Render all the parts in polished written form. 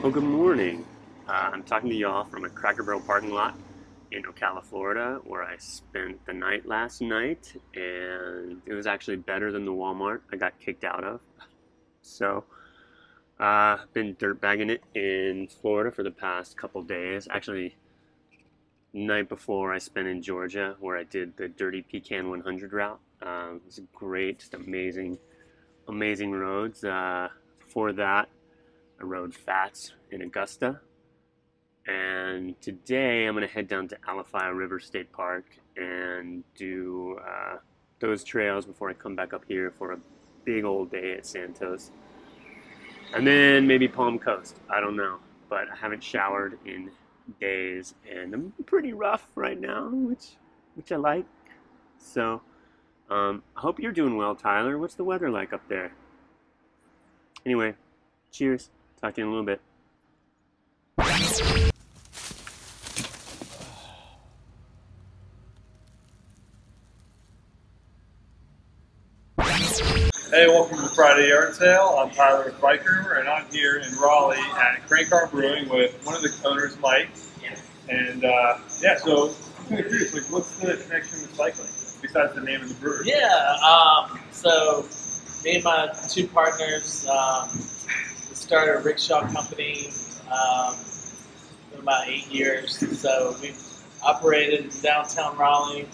Well, good morning. I'm talking to y'all from a Cracker Barrel parking lot in Ocala, Florida, where I spent the night last night, and it was actually better than the Walmart I got kicked out of. So, I've been dirt bagging it in Florida for the past couple days. Actually, night before I spent in Georgia, where I did the Dirty Pecan 100 route. It was great, just amazing roads. Before that, I rode Fats in Augusta. And today I'm going to head down to Alafia River State Park and do those trails before I come back up here for a big old day at Santos. And then maybe Palm Coast. I don't know. But I haven't showered in days and I'm pretty rough right now, which I like. So I hope you're doing well, Tyler. What's the weather like up there? Anyway, cheers. Talk to you in a little bit. Hey, welcome to the Friday Yard Sale. I'm Tyler with Bikerumor, and I'm here in Raleigh at Crank Arm Brewing with one of the owners, Mike. And yeah, so I'm kind of curious, like, what's the connection with cycling besides the name of the brewery? Yeah, so me and my two partners we started a rickshaw company in about 8 years. So we've operated in downtown Raleigh,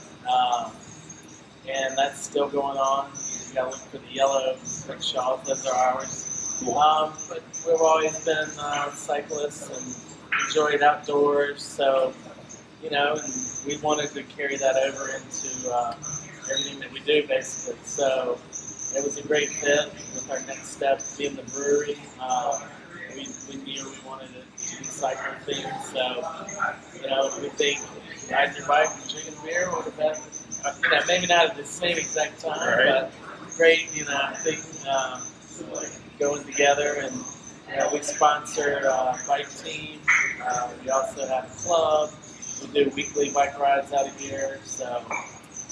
and that's still going on. You gotta look for the yellow rickshaws; those are ours. But we've always been cyclists and enjoyed outdoors. So and we wanted to carry that over into everything that we do, basically. So it was a great fit with our next step being the brewery. We knew we wanted it to be cycling themed, so we think riding your bike and drinking beer would have been, maybe not at the same exact time, but great, thing going together. And we sponsor a bike team. We also have a club. We do weekly bike rides out of here. So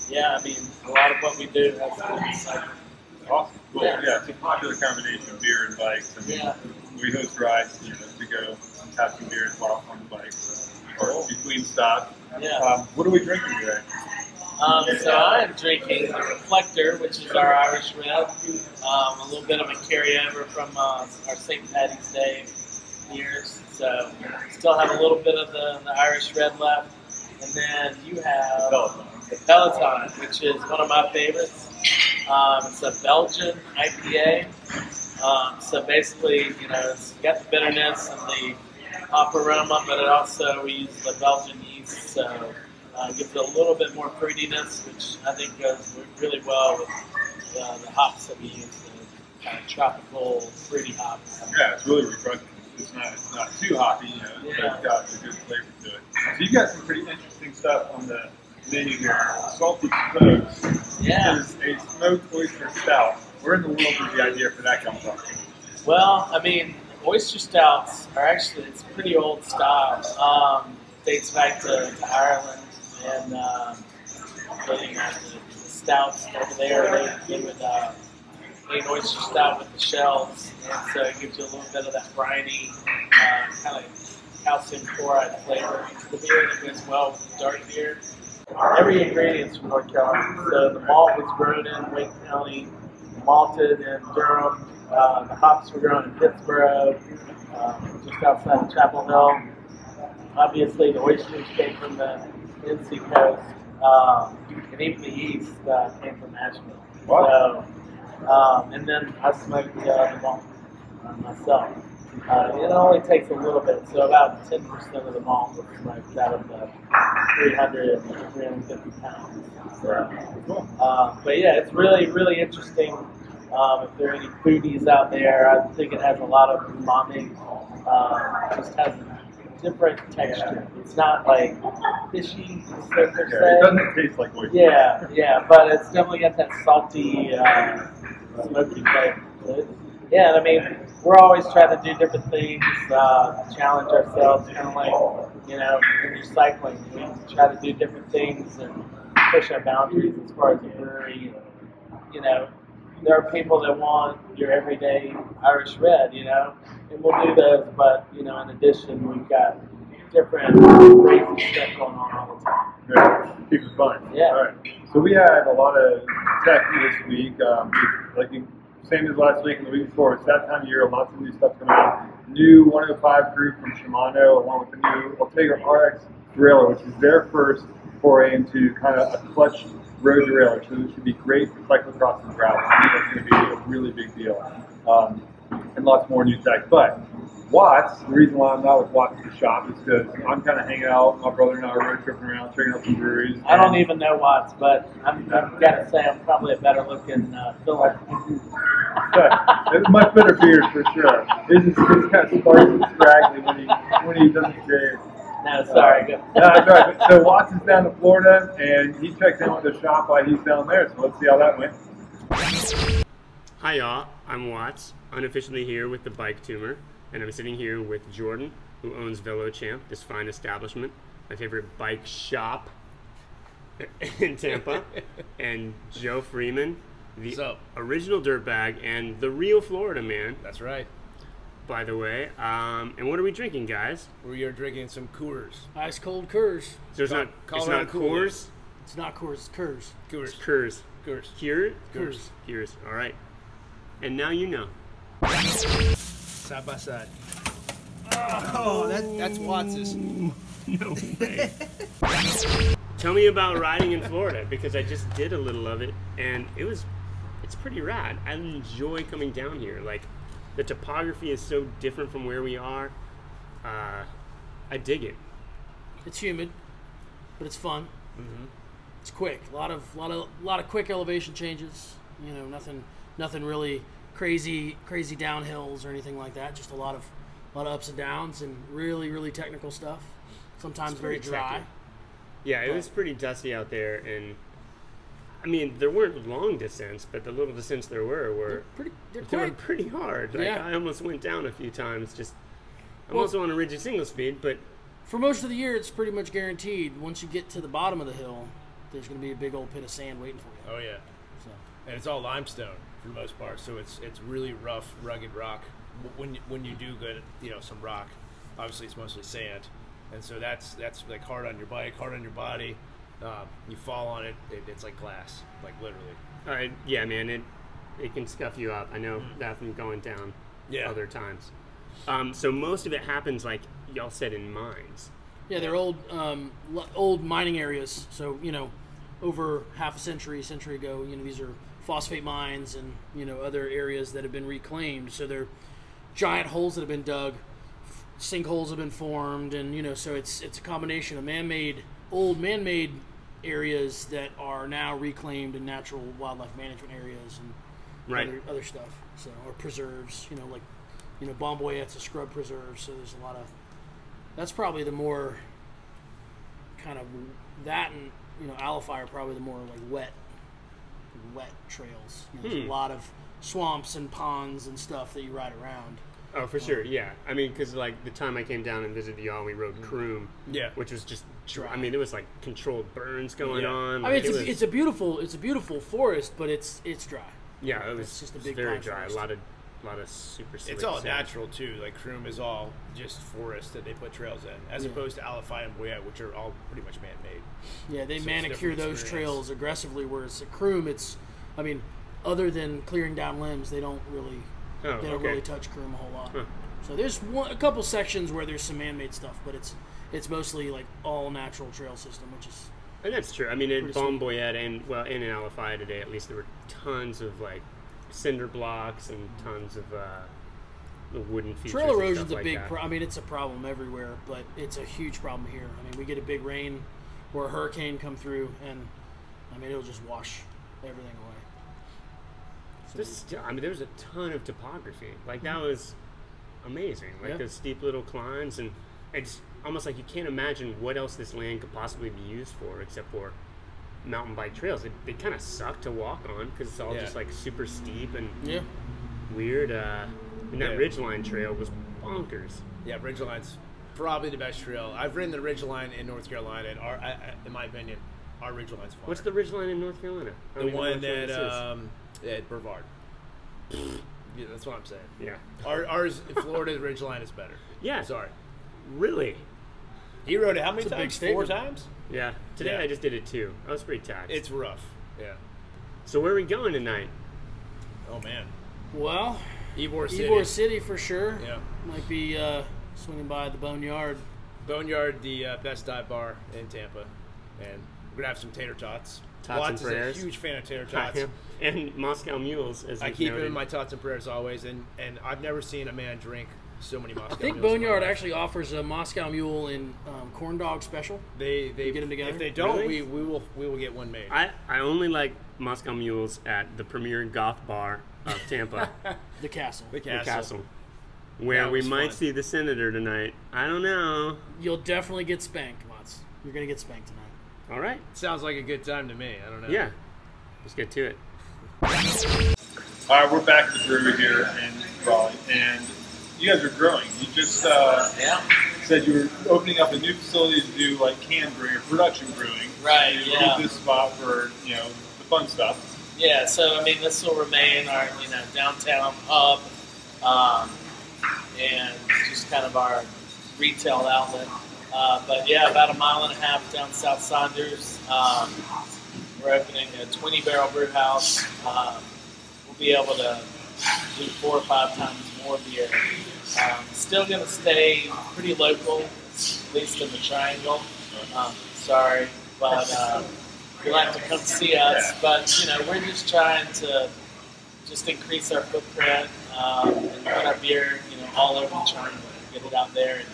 yeah, I mean, a lot of what we do has to do with cycling. Awesome. Cool. Yeah, it's a popular combination of beer and bikes. I mean, we host rides, to go and have some beers while on the bike or between stops. What are we drinking today? So I'm drinking the Reflector, which is our Irish Red. A little bit of a carryover from our St. Paddy's Day years. So still have a little bit of the Irish Red left. And then you have the Peloton, which is one of my favorites. It's a Belgian IPA. So basically, it's got the bitterness and the hop aroma, but it also, we use the Belgian yeast, so it gives it a little bit more fruitiness, which I think goes really well with the hops that we use, the kind of tropical, fruity hops. Yeah, it's really refreshing. It's not too hoppy, but it's got a good flavor to it. So you've got some pretty interesting stuff on the menu here. Salty smokes. Yeah. Is a smoked oyster stout. Where in the world did the idea for that come from? Well, I mean, oyster stouts are actually, it's pretty old style. Dates back to Ireland, and the stouts over there, they would make oyster stout with the shells, and so it gives you a little bit of that briny, kind of calcium chloride flavor to the beer that goes well with the dark beer. Every ingredient's from North Carolina. So the malt was grown in Wake County, malted in Durham. The hops were grown in Pittsburgh, just outside of Chapel Hill. Obviously, the oysters came from the NC coast, and even the yeast came from Nashville. So, and then I smoked the malt myself. It only takes a little bit, so about 10% of the malt was smoked out of the 300 to 350 pounds. So, but yeah, it's really, really interesting. If there are any foodies out there, I think it has a lot of umami. It just has a different texture. It's not like fishy, per se. It doesn't taste like oyster. Yeah, but it's definitely got that salty, smoky flavor. Yeah, and I mean, we're always trying to do different things, challenge ourselves, kind of like, when you're cycling, we try to do different things and push our boundaries as far as the brewery. there are people that want your everyday Irish red, you know, and we'll do those. But you know, in addition, we've got different crazy stuff going on all the time. Great. Keep it fun. Yeah. All right. So we had a lot of tech this week. Same as last week and the week before. It's that time of year. Lots of new stuff coming out. New 105 group from Shimano, along with the new Ultegra RX derailleur, which is their first foray into kind of a clutch road derailleur. So this should be great for cyclocross and gravel. I think that's going to be a really big deal. And lots more new tech. But Watts, the reason why I'm not with Watts at the shop is because I'm kind of hanging out. My brother and I are road tripping around, checking out some breweries. I don't even know Watts, but I've got to say I'm probably a better looking filler. It's much better beard for sure. His is kind of sparse and scraggly when he doesn't shave. No, sorry. No, that's right. So Watts is down in Florida, and he checked in with the shop while he's down there. So let's see how that went. Hi y'all, I'm Watts, unofficially here with the Bikerumor, and I'm sitting here with Jordan, who owns Velo Champ, this fine establishment, my favorite bike shop in Tampa, and Joe Freeman, the original dirtbag and the real Florida man. That's right. By the way, and what are we drinking, guys? We are drinking some Coors. Ice cold Coors. So it's not Coors? It's not Coors, it's Coors. Coors. It's Coors. Coors. Coors. Coors. All right. And now you know. Side by side. Oh, that's Watts's. No way. Tell me about riding in Florida, because I just did a little of it, and it's pretty rad. I enjoy coming down here. Like, the topography is so different from where we are. I dig it. It's humid, but it's fun. Mm-hmm. It's quick. A lot of quick elevation changes. You know, nothing really crazy downhills or anything like that. Just a lot of ups and downs and really technical stuff. Sometimes very dry. Techy. Yeah, it was pretty dusty out there, and I mean, there weren't long descents, but the little descents there were pretty hard. Like, yeah. I almost went down a few times. I'm also on a rigid single speed, but for most of the year, it's pretty much guaranteed. Once you get to the bottom of the hill, there's going to be a big old pit of sand waiting for you. Oh yeah. So. And it's all limestone for the most part, so it's really rough, rugged rock. When you do get some rock, obviously it's mostly sand, and so that's like hard on your bike, hard on your body. You fall on it, it's like glass, like literally. all right, yeah, man, it can scuff you up. I know that from going down other times. So most of it happens, like y'all said, in mines. Yeah, they're old mining areas. So, over half a century ago, these are phosphate mines and, other areas that have been reclaimed. So they're giant holes that have been dug, sinkholes have been formed, and, so it's a combination of old man-made areas that are now reclaimed in natural wildlife management areas and other stuff. So, or preserves, Bomboyette's a scrub preserve, so there's a lot of, that's probably the more kind of, that and, Alify are probably the more like wet trails. There's a lot of swamps and ponds and stuff that you ride around. Oh, for sure, yeah. I mean, because like the time I came down and visited y'all, we rode Croom, which was just dry. I mean, it was like controlled burns going on. Like, I mean, it's a beautiful forest, but it's dry. Yeah, it was it's just a big very dry. Forest. A lot of super slick It's all sand. natural too. Like Croom is all just forest that they put trails in, as opposed to Alify and Boyette, which are all pretty much man-made. Yeah, they So manicure those trails aggressively. Whereas at Croom, other than clearing down limbs, they don't really really touch Croom a whole lot. Huh. So there's a couple sections where there's some man-made stuff, but it's mostly like all natural trail system, which is. And that's true. I mean, at Bomboyette and in Alify today, at least there were tons of like cinder blocks and tons of wooden features. Trail erosion's a like big it's a problem everywhere, but it's a huge problem here. I mean, we get a big rain or a hurricane come through, and it'll just wash everything away. So there's a ton of topography. Like, that was amazing. Like, those steep little climbs, and it's almost like you can't imagine what else this land could possibly be used for except for mountain bike trails. They kind of suck to walk on because it's all just like super steep and weird. And that Ridgeline trail was bonkers. Yeah, Ridgeline's probably the best trail. I've ridden the Ridgeline in North Carolina, and in my opinion, our Ridgeline's fun. What's the Ridgeline in North Carolina? The one that at Brevard. Yeah, that's what I'm saying. Yeah. Ours, Florida's Ridgeline is better. Yeah. Sorry. Really? He rode it how many It's a big times? 4 statement. times? Yeah. Today Yeah. I just did it too. I was pretty taxed. It's rough. Yeah. So where are we going tonight? Oh, man. Well, Ybor City. Ybor City for sure. Yeah. Might be swinging by the Boneyard. Boneyard, the best dive bar in Tampa. And we're going to have some tater tots. Tots Watts and is a prayers. huge fan of tater tots. And Moscow Mules, as I you've keep him noted. in my tots and prayers always, and I've never seen a man drink so many Moscow I think Mules in my Boneyard life. actually offers a Moscow Mule and corn dog special. They get 'em together? If they don't, Really? we will get one made. I only like Moscow Mules at the premier goth bar of Tampa, The Castle. the the castle. Castle, where That we was might fun. see the senator tonight. I don't know. You'll definitely get spanked, Watts. You're gonna get spanked tonight. All right. Sounds like a good time to me. I don't know. Yeah. Let's get to it. All right, we're back at the brewery here in Raleigh, and you guys are growing. You just said you were opening up a new facility to do like can brewing or production brewing. Right, You yeah. Keep this spot for the fun stuff. Yeah, so I mean, this will remain our downtown hub, and just kind of our retail outlet. But yeah, about a mile and a half down South Saunders, we're opening a 20-barrel brew house. We'll be able to do 4 or 5 times more beer. Still going to stay pretty local, at least in the Triangle. Sorry, but you'll have to come see us. But we're just trying to just increase our footprint and put our beer, all over the Triangle, get it out there. And,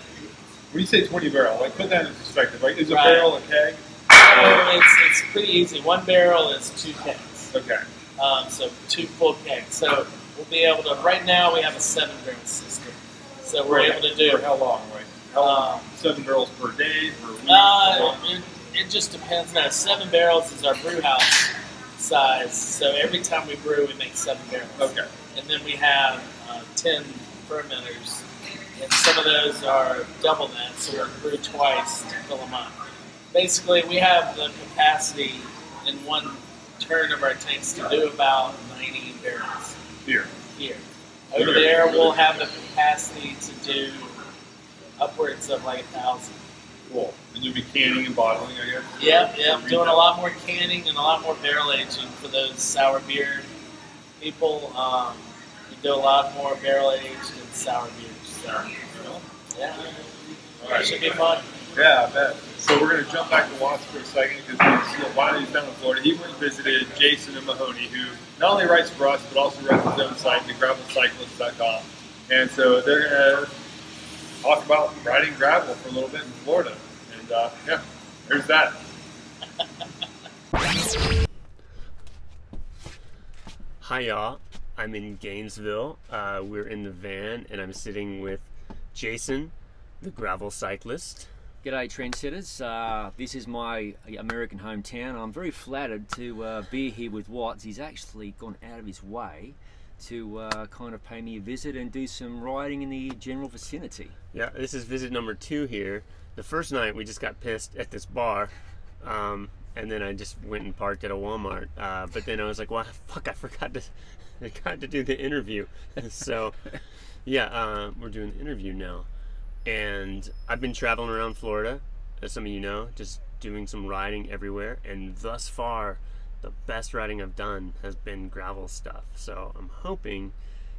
When you say 20 barrel, like put that in perspective. Like, is a Right. barrel a keg? it's pretty easy. 1 barrel is 2 kegs. Okay. So 2 full kegs. So we'll be able to. Right now we have a 7-barrel system. So we're able to do. For how long? Like how long? 7 barrels per day, per week? It just depends. No, 7 barrels is our brew house size. So every time we brew, we make 7 barrels. Okay. And then we have 10 fermenters, and some of those are double that, so we'll brew twice to fill them up. Basically, we have the capacity in one turn of our tanks to do about 90 barrels Beer. here. Over there, we'll have the capacity to do upwards of like 1,000. Cool. And you'll be canning and bottling, I guess? Yep. Doing a lot more canning and a lot more barrel aging for those sour beer people. We do a lot more barrel aged and sour beers. So, yeah. All right. It should be fun. Yeah, I bet. So we're going to jump back to Watts for a second because while he's down in Florida, he went and visited Jason and Mahoney, who not only writes for us, but also runs his own site, the gravelcyclist.com. And so they're going to talk about riding gravel for a little bit in Florida. And yeah, there's that. Hi, y'all. I'm in Gainesville. We're in the van, and I'm sitting with Jason, the Gravel Cyclist. G'day trendsetters, this is my American hometown. I'm very flattered to be here with Watts. He's actually gone out of his way to kind of pay me a visit and do some riding in the general vicinity. Yeah, this is visit number 2 here. The first night we just got pissed at this bar, and then I just went and parked at a Walmart. But then I was like, well, fuck, I forgot to do the interview. So, yeah, we're doing the interview now. And I've been traveling around Florida, as some of you know, just doing some riding everywhere. And thus far, the best riding I've done has been gravel stuff. So I'm hoping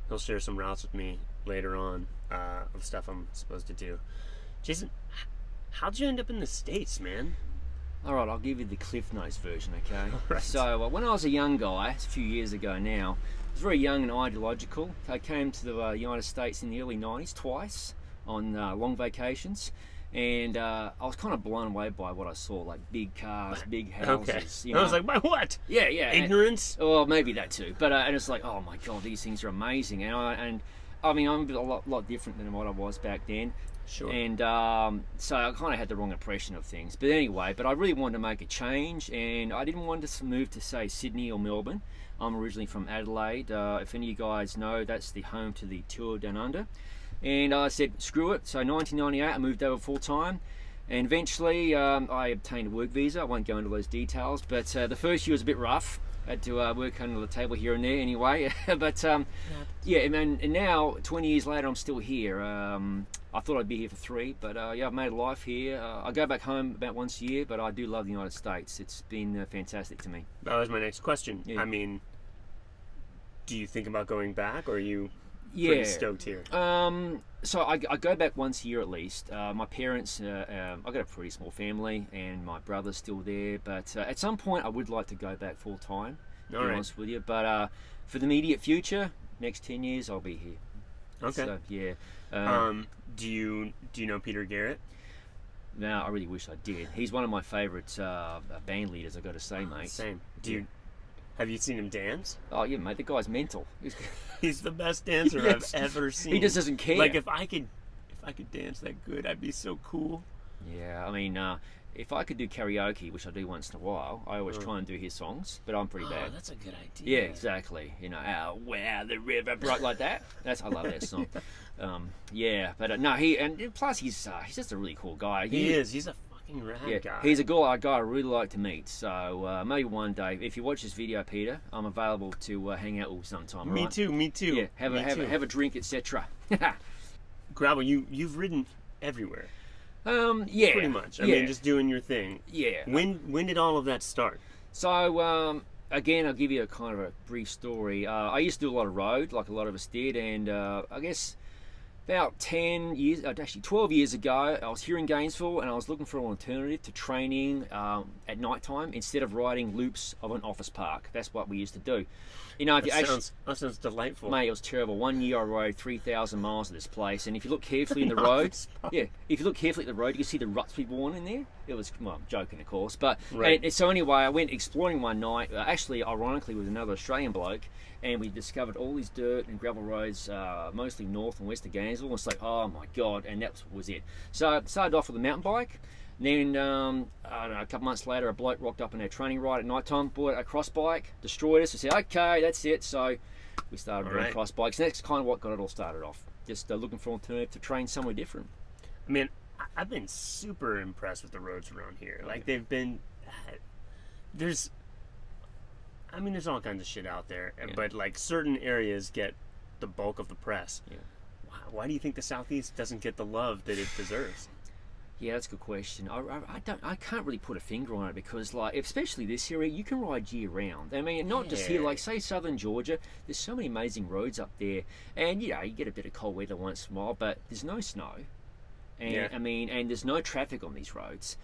he'll share some routes with me later on of stuff I'm supposed to do. Jason, how'd you end up in the States, man? Alright, I'll give you the Cliff Notes version, okay? Right. So, when I was a young guy, it's a few years ago now, I was very young and ideological. I came to the United States in the early 90s twice on long vacations, and I was kind of blown away by what I saw, like big cars, big houses. Okay. I was like, by what? Yeah. Ignorance? Well, maybe that too. But and it's like, oh my god, these things are amazing. And I mean, I'm a lot different than what I was back then. Sure. And so I kind of had the wrong impression of things. But anyway, I really wanted to make a change, and I didn't want to move to, say, Sydney or Melbourne. I'm originally from Adelaide. If any of you guys know, that's the home to the Tour Down Under. And I said, screw it. So 1998, I moved over full time. And eventually, I obtained a work visa. I won't go into those details. But the first year was a bit rough. Had to work under the table here and there anyway. But yeah, and now 20 years later, I'm still here. I thought I'd be here for 3, but yeah, I've made a life here. I go back home about once a year, but I do love the United States. It's been fantastic to me. That was my next question. Yeah. I mean, do you think about going back, or are you pretty stoked here? So I go back once a year at least. My parents, I've got a pretty small family, and my brother's still there. But at some point, I would like to go back full time. To be honest with you, but for the immediate future, next 10 years, I'll be here. Okay. So, yeah. Do you know Peter Garrett? No, I really wish I did. He's one of my favourite band leaders, I've got to say, mate. Same. Have you seen him dance? Oh yeah, mate, the guy's mental. He's the best dancer Yes. I've ever seen. He just doesn't care. Like if I could dance that good, I'd be so cool. Yeah, I mean, if I could do karaoke, which I do once in a while, I always try and do his songs, but I'm pretty bad. That's a good idea. Yeah, exactly. You know, oh, wow, the river broke like that. I love that song. Yeah, but no, plus he's just a really cool guy. He is. He's a fucking rad guy. He's a guy I really like to meet. So maybe one day, if you watch this video, Peter, I'm available to hang out with sometime. Me right? too. Me too. Yeah, have a drink, etc. Gravel, you've ridden everywhere. Yeah, pretty much. I mean, just doing your thing. Yeah. When did all of that start? So again, I'll give you a kind of a brief story. I used to do a lot of road, like a lot of us did, and I guess about 10 years, actually 12 years ago, I was here in Gainesville, and I was looking for an alternative to training at night time instead of riding loops of an office park. That's what we used to do. You know, if that sounds delightful. Mate, it was terrible. One year I rode 3,000 miles of this place, and if you look carefully in the road, if you look carefully at the road, you can see the ruts we've worn in there. It was, well, I'm joking, of course, but so anyway, I went exploring one night, actually, ironically, with another Australian bloke, and we discovered all these dirt and gravel roads, mostly north and west of Gainesville. And it's like, oh my god, and that was it. So I started off with a mountain bike. Then, I don't know, a couple months later, a bloke rocked up on our training ride at night time, bought a cross bike, destroyed us. I said, okay, that's it. So we started doing cross bikes. And that's kind of what got it all started off. Just looking for an alternative to train somewhere different. I mean, I've been super impressed with the roads around here. Like, they've been, there's all kinds of shit out there. Yeah. But, like, certain areas get the bulk of the press. Yeah. Why do you think the Southeast doesn't get the love that it deserves? Yeah, that's a good question. I can't really put a finger on it because, like, especially this area, you can ride year round. I mean, not just here, like, say, southern Georgia, there's so many amazing roads up there. And, you know, you get a bit of cold weather once in a while, but there's no snow. And, I mean, and there's no traffic on these roads.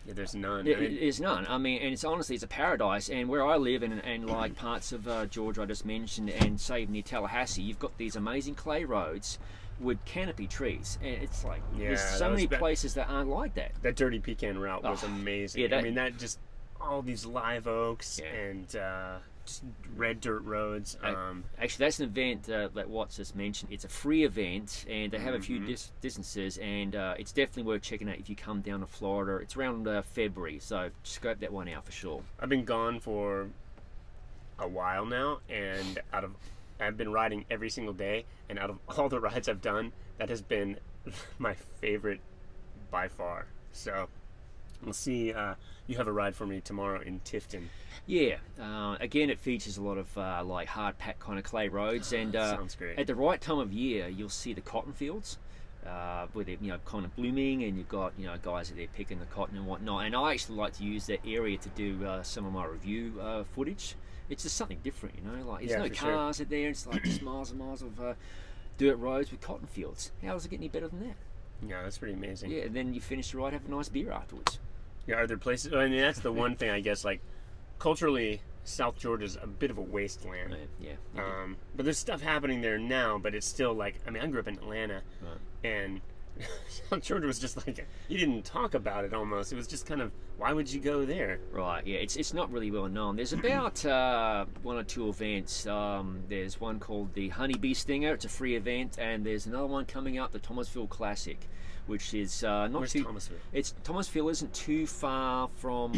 Yeah, there's none. There's none. I mean, and it's honestly, it's a paradise. And where I live, and like parts of Georgia I just mentioned, and say near Tallahassee, you've got these amazing clay roads with canopy trees, and it's like there's so many places that aren't like that. That Dirty Pecan route was amazing. I mean, that just all these live oaks and just red dirt roads. Actually, that's an event that Watts just mentioned. It's a free event, and they have a few distances, and it's definitely worth checking out if you come down to Florida. It's around February, so scope that one out for sure. I've been gone for a while now, and I've been riding every single day, and out of all the rides I've done, that has been my favorite by far. So we'll see. You have a ride for me tomorrow in Tifton. Yeah, again, it features a lot of like hard packed kind of clay roads, and sounds great. At the right time of year, you'll see the cotton fields where they're kind of blooming, and you've got guys that they're picking the cotton and whatnot. And I actually like to use that area to do some of my review footage. It's just something different, like there's no cars in there. It's like just miles and miles of dirt roads with cotton fields. How does it get any better than that? Yeah, that's pretty amazing. Yeah, and then you finish the ride, have a nice beer afterwards. Yeah, are there places? I mean, that's the one thing, I guess, like culturally, South Georgia's a bit of a wasteland. Yeah. But there's stuff happening there now, but it's still like, I mean, I grew up in Atlanta, and South Georgia was just like, you didn't talk about it almost. It was just kind of, why would you go there? Right, yeah, it's not really well known. There's about one or two events. There's one called the Honeybee Stinger. It's a free event, and there's another one coming up, the Thomasville Classic, which is Where's Thomasville? Thomasville isn't too far from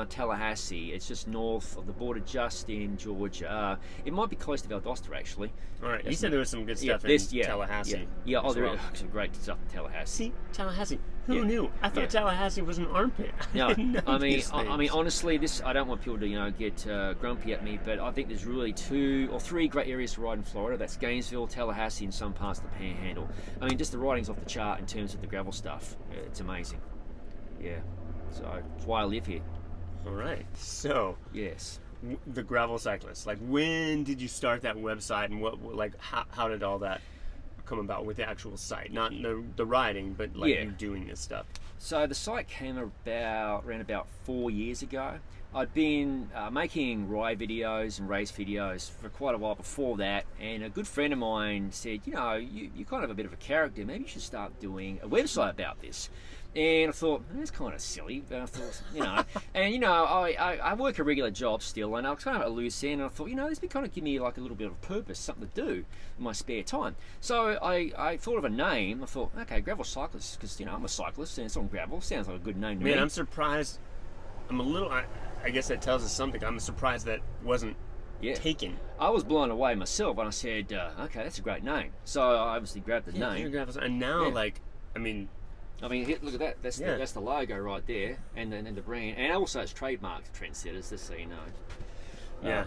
Tallahassee. It's just north of the border, just in Georgia. It might be close to Valdosta, actually. All right, you said there was some good stuff in Tallahassee. Yeah, there's some great stuff in Tallahassee. Tallahassee. See, Tallahassee. Who Yeah. knew? I thought Yeah. Tallahassee was an armpit. No, didn't know I mean, these I mean, things. honestly, I don't want people to, get grumpy at me, but I think there's really 2 or 3 great areas to ride in Florida. That's Gainesville, Tallahassee, and some parts of the Panhandle. I mean, just the riding's off the chart in terms of the gravel stuff. It's amazing. Yeah, so that's why I live here. All right. So, Yes. the Gravel Cyclist. Like, when did you start that website, and how did all that come about with the actual site? Not the riding, but like Yeah. you doing this stuff. So the site came around about 4 years ago. I'd been making ride videos and race videos for quite a while before that, and a good friend of mine said, you kind of have a bit of a character, maybe you should start doing a website about this. And I thought, that's kind of silly. But I thought, and I work a regular job still, and I was kind of at a loose end. And I thought, this would kind of give me like a little bit of purpose, something to do in my spare time. So I thought of a name. I thought, okay, Gravel Cyclist, because I'm a cyclist and it's on gravel. Sounds like a good name to me. Man, I'm surprised. I'm a little. I guess that tells us something. I'm surprised that wasn't taken. I was blown away myself, and I said, okay, that's a great name. So I obviously grabbed the name. And now, I mean, look at that. That's the logo right there, and then the brand, and also it's trademarked Trendsetters, just so you know. Yeah.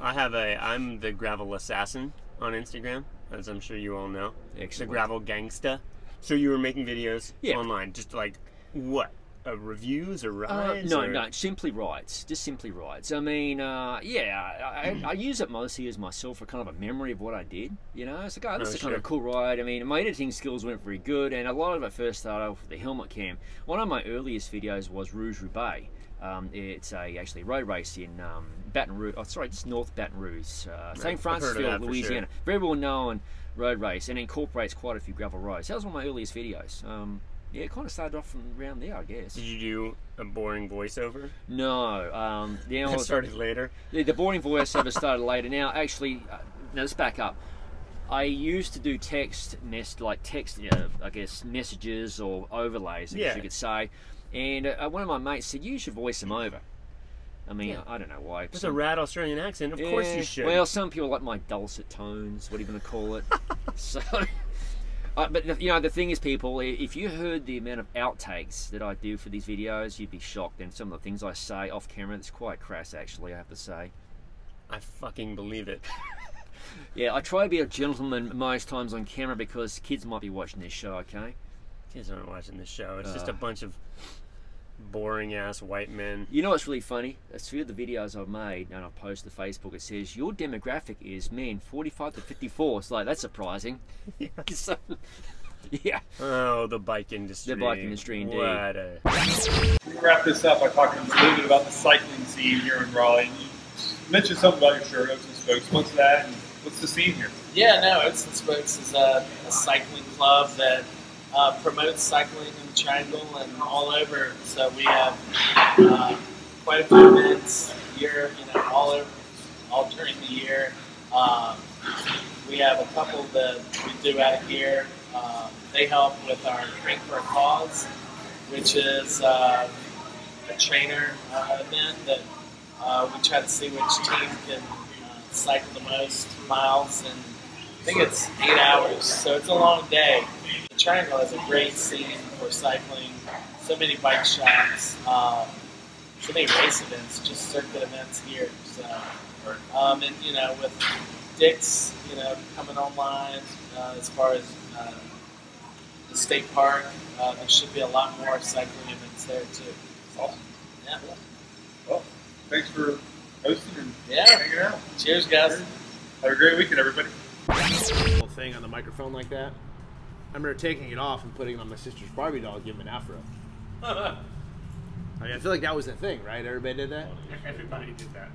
I'm the Gravel Assassin on Instagram, as I'm sure you all know. Excellent. The Gravel Gangsta. So you were making videos Yeah. online, just like what? Reviews or rides? No, simply rides. Just simply rides. I mean, I use it mostly as myself for kind of a memory of what I did. It's like, this is kind of a cool ride. I mean, my editing skills weren't very good, and a lot of it first started off with the helmet cam. One of my earliest videos was Rouge-Roubaix. It's actually a road race in Baton Rouge. Oh, sorry, just north Baton Rouge, St. Francisville, Louisiana. Sure. Very well known road race, and incorporates quite a few gravel roads. That was one of my earliest videos. It kind of started off from around there, I guess. Did you do a boring voiceover? No. That started later? The boring voiceover started later. Now, actually, now let's back up. I used to do text, I guess, messages or overlays, I guess you could say. And one of my mates said, you should voice them over. I mean, I don't know why. It's a rad Australian accent. Of course you should. Well, some people like my dulcet tones, what are you going to call it? So... but the thing is, people, if you heard the amount of outtakes that I do for these videos, you'd be shocked. And some of the things I say off camera, it's quite crass, actually, I have to say. I fucking believe it. Yeah, I try to be a gentleman most times on camera because kids might be watching this show, okay? Kids aren't watching this show. It's just a bunch of boring-ass white men. You know what's really funny? A few of the videos I've made, and I've posted to Facebook, it says, your demographic is men 45 to 54. It's like, that's surprising. So, yeah. Oh, the bike industry. The bike industry, indeed. What a... We wrap this up by talking a little bit about the cycling scene here in Raleigh. You mentioned something about your shirt, Oaks and Spokes. What's that, and what's the scene here? Yeah, no, Oaks and Spokes is a cycling club that promotes cycling in the Triangle and all over. So we have quite a few events here, all over, all during the year. We have a couple that we do out here. They help with our Drink for a Cause, which is a trainer event that we try to see which team can cycle the most miles, and I think it's 8 hours, so it's a long day. The Triangle has a great scene for cycling, so many bike shops, so many race events, just circuit events here. So, and with Dick's, coming online as far as the state park, there should be a lot more cycling events there too. Awesome. Yeah. Well, thanks for hosting and hanging out. Cheers, guys. Have a great weekend, everybody. Whole thing on the microphone like that. I remember taking it off and putting it on my sister's Barbie doll, giving an afro. I feel like that was the thing, right? Everybody did that? Everybody did that.